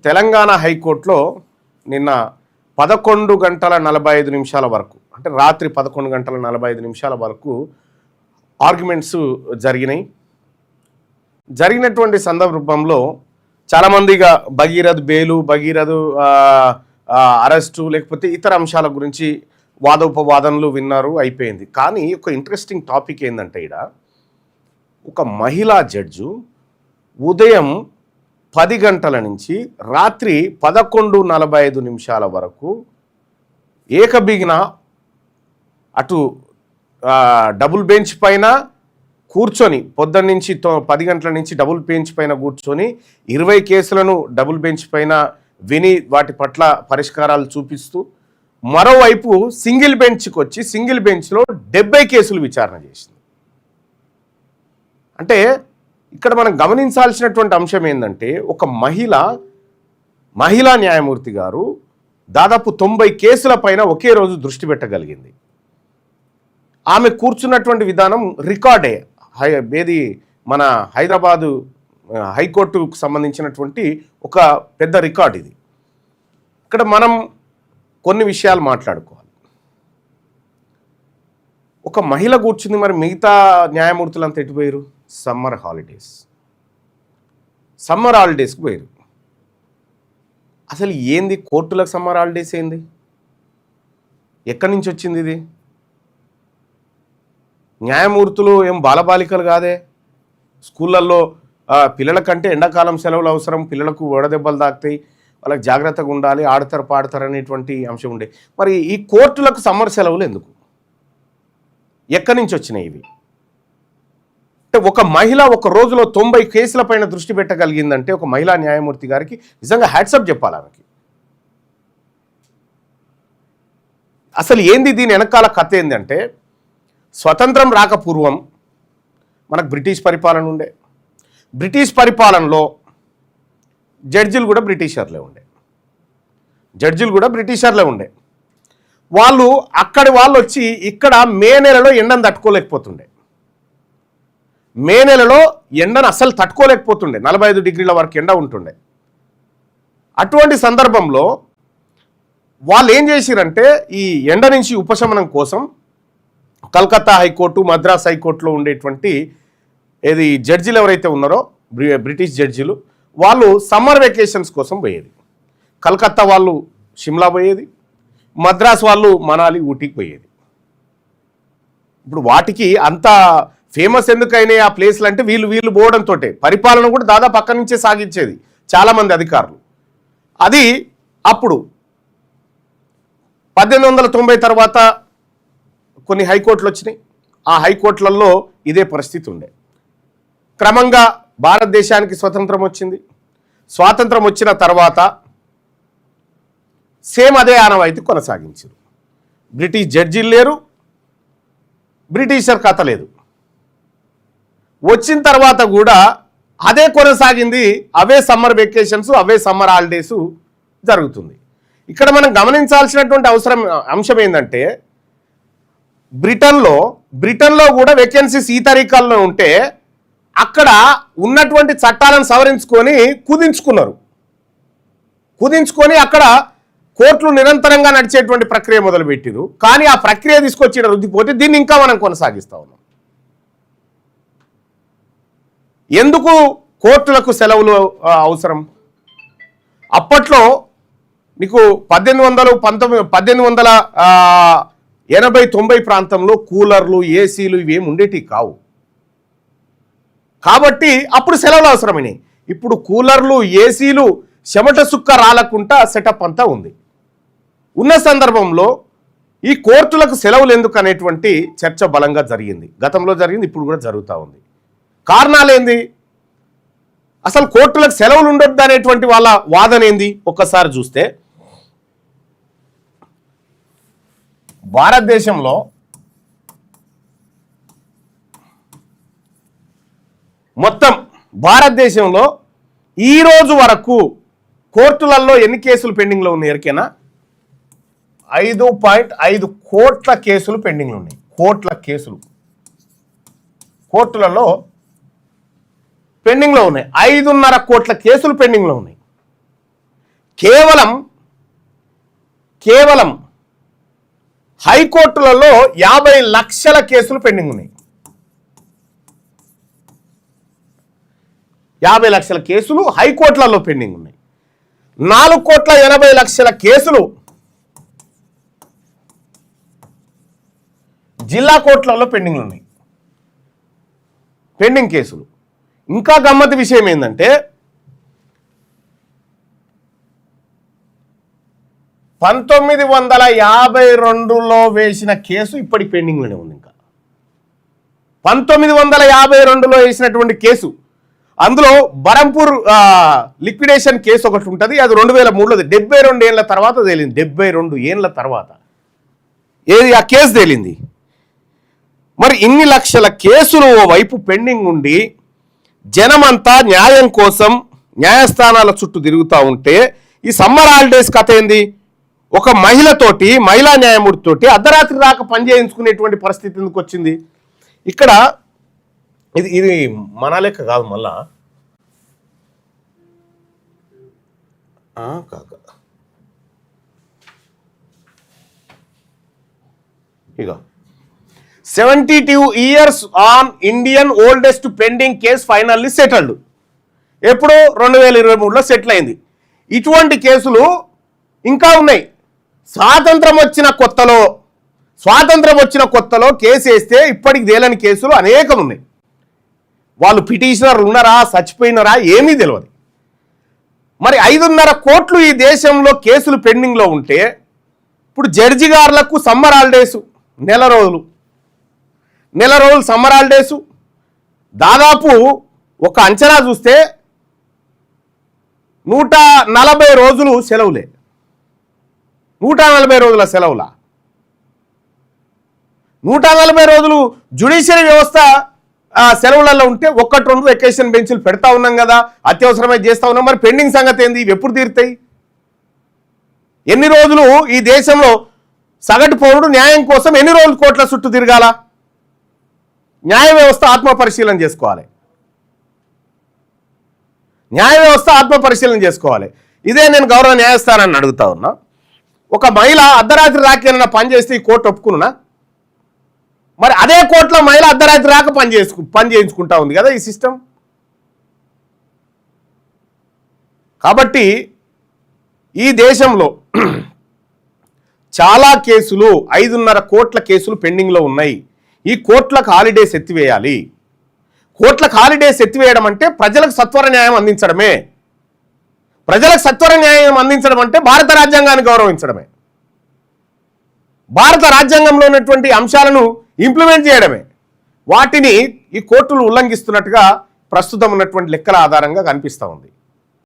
తెలంగాణ హైకోర్టులో నిన్న 11 గంటల 45 నిమిషాల వరకు, అంటే రాత్రి 11 గంటల 45 నిమిషాల వరకు ఆర్గ్యుమెంట్స్ జరిగినాయి. జరిగినటువంటి సందర్భంలో చాలామందిగా భగీరథ్ బెయిలు, భగీరథ్ అరెస్టు, లేకపోతే ఇతర అంశాల గురించి వాదోపవాదనలు విన్నారు, అయిపోయింది. కానీ ఒక ఇంట్రెస్టింగ్ టాపిక్ ఏంటంటే, ఇక్కడ ఒక మహిళా జడ్జు ఉదయం 10 గంటల నుంచి రాత్రి 11:45 నిమిషాల వరకు ఏకబిగిన అటు డబుల్ బెంచ్ పైన కూర్చొని, పొద్దున్న నుంచి 10 గంటల నుంచి డబుల్ బెంచ్ పైన కూర్చొని 20 కేసులను డబుల్ బెంచ్ పైన విని వాటి పట్ల పరిష్కారాలు చూపిస్తూ, మరోవైపు సింగిల్ బెంచ్కి వచ్చి సింగిల్ బెంచ్లో 70 కేసులు విచారణ చేసింది. అంటే ఇక్కడ మనం గమనించాల్సినటువంటి అంశం ఏంటంటే, ఒక మహిళా న్యాయమూర్తి గారు దాదాపు 90 కేసుల పైన ఒకే రోజు దృష్టి పెట్టగలిగింది. ఆమె కూర్చున్నటువంటి విధానం రికార్డే. ఏది మన హైదరాబాదు హైకోర్టుకు సంబంధించినటువంటి ఒక పెద్ద రికార్డ్ ఇది. ఇక్కడ మనం కొన్ని విషయాలు మాట్లాడుకోవాలి. ఒక మహిళ కూర్చుంది, మరి మిగతా న్యాయమూర్తులంతా ఎటుపోయారు? సమ్మర్ హాలిడేస్కి పోయారు. అసలు ఏంది కోర్టులకు సమ్మర్ హాలిడేస్ ఏంది? ఎక్కడి నుంచి వచ్చింది ఇది? న్యాయమూర్తులు ఏం బాలబాలికలు కాదే. స్కూళ్ళల్లో పిల్లల కంటే ఎండాకాలం సెలవులు అవసరం, పిల్లలకు వడదెబ్బలు తాకుతాయి, వాళ్ళకి జాగ్రత్తగా ఉండాలి, ఆడతారు పాడతారు అనేటువంటి అంశం ఉండే. మరి ఈ కోర్టులకు సమ్మర్ సెలవులు ఎందుకు? ఎక్కడి నుంచి వచ్చినాయి ఇవి? అంటే ఒక మహిళ ఒక రోజులో 90 కేసుల పైన దృష్టి పెట్టగలిగిందంటే ఒక మహిళా న్యాయమూర్తి గారికి నిజంగా హ్యాట్సప్ చెప్పాలి ఆమెకి. అసలు ఏంది దీని వెనకాల కథ ఏంటంటే, స్వతంత్రం రాకపూర్వం మనకు బ్రిటిష్ పరిపాలన ఉండే. బ్రిటిష్ పరిపాలనలో జడ్జిలు కూడా బ్రిటిషర్లే ఉండే. వాళ్ళు అక్కడి వాళ్ళు వచ్చి ఇక్కడ మే నెలలో ఎండను తట్టుకోలేకపోతుండే. మే నెలలో ఎండను అస్సలు తట్టుకోలేకపోతుండే, 45 డిగ్రీల వరకు ఎండ ఉంటుండే. అటువంటి సందర్భంలో వాళ్ళు ఏం చేసిరంటే, ఈ ఎండ నుంచి ఉపశమనం కోసం కలకత్తా హైకోర్టు, మద్రాస్ హైకోర్టులో ఉండేటువంటి జడ్జిలు ఎవరైతే ఉన్నారో బ్రిటిష్ జడ్జిలు, వాళ్ళు సమ్మర్ వెకేషన్స్ కోసం పోయేది. కలకత్తా వాళ్ళు షిమ్లా పోయేది, మద్రాస్ వాళ్ళు మనాలి, ఊటీకి పోయేది. ఇప్పుడు వాటికి అంత ఫేమస్ ఎందుకైనాయి ఆ ప్లేస్లు అంటే, వీళ్ళు పోవడంతో పరిపాలన కూడా దాదాపు పక్క నుంచే సాగించేది చాలామంది అధికారులు. అది అప్పుడు 1890 తర్వాత కొన్ని హైకోర్టులు వచ్చినాయి. ఆ హైకోర్టులలో ఇదే పరిస్థితి ఉండే. క్రమంగా భారతదేశానికి స్వతంత్రం వచ్చింది. స్వాతంత్రం వచ్చిన తర్వాత సేమ్ అదే ఆనవాయితీ కొనసాగించారు. బ్రిటిష్ జడ్జీలు లేరు, బ్రిటిషర్ కథ లేదు. వచ్చిన తర్వాత కూడా అదే కొనసాగింది. అవే సమ్మర్ వెకేషన్స్, అవే సమ్మర్ హాలిడేస్ జరుగుతుంది. ఇక్కడ మనం గమనించాల్సినటువంటి అంశం ఏంటంటే, బ్రిటన్లో కూడా వేకెన్సీస్ ఈ తరీకాల్లో ఉంటే అక్కడ ఉన్నటువంటి చట్టాలను సవరించుకొని కుదించుకొని అక్కడ కోర్టులు నిరంతరంగా నడిచేటువంటి ప్రక్రియ మొదలుపెట్టిరు. కానీ ఆ ప్రక్రియ తీసుకొచ్చి రుద్దిపోతే దీన్ని ఇంకా మనం కొనసాగిస్తా ఉన్నాం. ఎందుకు కోర్టులకు సెలవులు అవసరం? అప్పట్లో నీకు 1880-90 ప్రాంతంలో కూలర్లు, ఏసీలు ఇవేమి ఉండేటివి కావు. కాబట్టి అప్పుడు సెలవులు అవసరమైనవి. ఇప్పుడు కూలర్లు, ఏసీలు, చెమట సుక్క రాలకుండా సెటప్ అంతా ఉంది. ఉన్న సందర్భంలో ఈ కోర్టులకు సెలవులు ఎందుకు అనేటువంటి చర్చ బలంగా జరిగింది. గతంలో జరిగింది, ఇప్పుడు కూడా జరుగుతూ ఉంది. కారణాలు ఏంది? అసలు కోర్టులకు సెలవులు ఉండొద్దు అనేటువంటి వాళ్ళ వాదన ఏంది? ఒక్కసారి చూస్తే భారతదేశంలో ఈ రోజు వరకు కోర్టులలో ఎన్ని కేసులు పెండింగ్లో ఉన్నాయి ఎరికేనా? 5.5 కోట్ల కేసులు పెండింగ్లో ఉన్నాయి. కోర్టులలో పెండింగ్లో ఉన్నాయి. 5.5 కోట్ల కేసులు పెండింగ్లో ఉన్నాయి. కేవలం హైకోర్టులలో 50 లక్షల కేసులు పెండింగ్ ఉన్నాయి. 50 లక్షల కేసులు హైకోర్టులలో పెండింగ్ ఉన్నాయి. 4,80,00,000 కేసులు జిల్లా కోర్టులలో పెండింగ్లు ఉన్నాయి. పెండింగ్ కేసులు. ఇంకా గమ్మత్తు విషయం ఏంటంటే 1952లో వేసిన కేసు ఇప్పటికి పెండింగ్లోనే ఉంది. ఇంకా 1952లో వేసినటువంటి కేసు, అందులో బరంపూర్ లిక్విడేషన్ కేసు ఒకటి ఉంటుంది. అది 2003లో 72 ఏళ్ల తర్వాత తేలింది. 72 ఏళ్ల తర్వాత ఏది ఆ కేసు తేలింది. మరి ఇన్ని లక్షల కేసులు ఓవైపు పెండింగ్ ఉండి జనమంతా న్యాయం కోసం న్యాయస్థానాల చుట్టూ తిరుగుతూ ఉంటే ఈ సమ్మర్ హాలిడేస్ కథ ఏంది? ఒక మహిళా న్యాయమూర్తితోటి అర్ధరాత్రి దాకా పనిచేయించుకునేటువంటి పరిస్థితి ఎందుకు వచ్చింది? ఇక్కడ ఇది మన లెక్క కాదు. మళ్ళా కాక ఇక 72 years on Indian oldest pending case finally settled. ఎప్పుడు? 2023లో సెటిల్ అయింది. ఇటువంటి కేసులు ఇంకా ఉన్నాయి. స్వాతంత్రం వచ్చిన కొత్తలో కేసు వేస్తే ఇప్పటికి తేలని కేసులు అనేకం ఉన్నాయి. వాళ్ళు పిటిషనర్ ఉన్నారా, చచ్చిపోయినారా ఏమీ తెలియదు. మరి 5.5 కోట్లు ఈ దేశంలో కేసులు పెండింగ్లో ఉంటే ఇప్పుడు జడ్జి గారులకు సమ్మర్ హాలిడేస్ నెల రోజులు సమ్మర్ హాలిడేసు, దాదాపు ఒక అంచనా చూస్తే 140 రోజులు సెలవులే. 140 రోజుల సెలవులా? 140 రోజులు జ్యుడిషియరీ వ్యవస్థ సెలవులలో ఉంటే 1-2 వెకేషన్ బెంచ్లు పెడతా ఉన్నాం కదా, అత్యవసరమైతే చేస్తా ఉన్నాం. మరి పెండింగ్ సంగతి ఏంది? ఇవి ఎప్పుడు తీరుతాయి? ఎన్ని రోజులు ఈ దేశంలో సగటు పౌరుడు న్యాయం కోసం ఎన్ని రోజులు కోట్ల చుట్టూ తిరగాల? న్యాయ వ్యవస్థ ఆత్మపరిశీలన చేసుకోవాలి. ఇదే నేను గౌరవ న్యాయస్థానాన్ని అడుగుతా ఉన్నా. ఒక మహిళ అర్ధరాత్రి రాకేనన్నా పని చేస్తే ఈ కోర్టు ఒప్పుకున్నా? మరి అదే కోర్టులో మహిళ అర్ధరాత్రి రాక పని చేయించుకుంటా ఉంది కదా ఈ సిస్టమ్. కాబట్టి ఈ దేశంలో చాలా కేసులు 5.5 కోట్ల కేసులు పెండింగ్లో ఉన్నాయి. ఈ కోర్టులకు హాలిడేస్ ఎత్తివేయాలి. కోర్టులకు హాలిడేస్ ఎత్తివేయడం అంటే ప్రజలకు సత్వర న్యాయం అందించడమే. ప్రజలకు సత్వర న్యాయం అందించడం అంటే భారత రాజ్యాంగాన్ని గౌరవించడమే. భారత రాజ్యాంగంలో ఉన్నటువంటి అంశాలను ఇంప్లిమెంట్ చేయడమే. వాటిని ఈ కోర్టులు ఉల్లంఘిస్తున్నట్టుగా ప్రస్తుతం ఉన్నటువంటి లెక్కల ఆధారంగా కనిపిస్తూ ఉంది.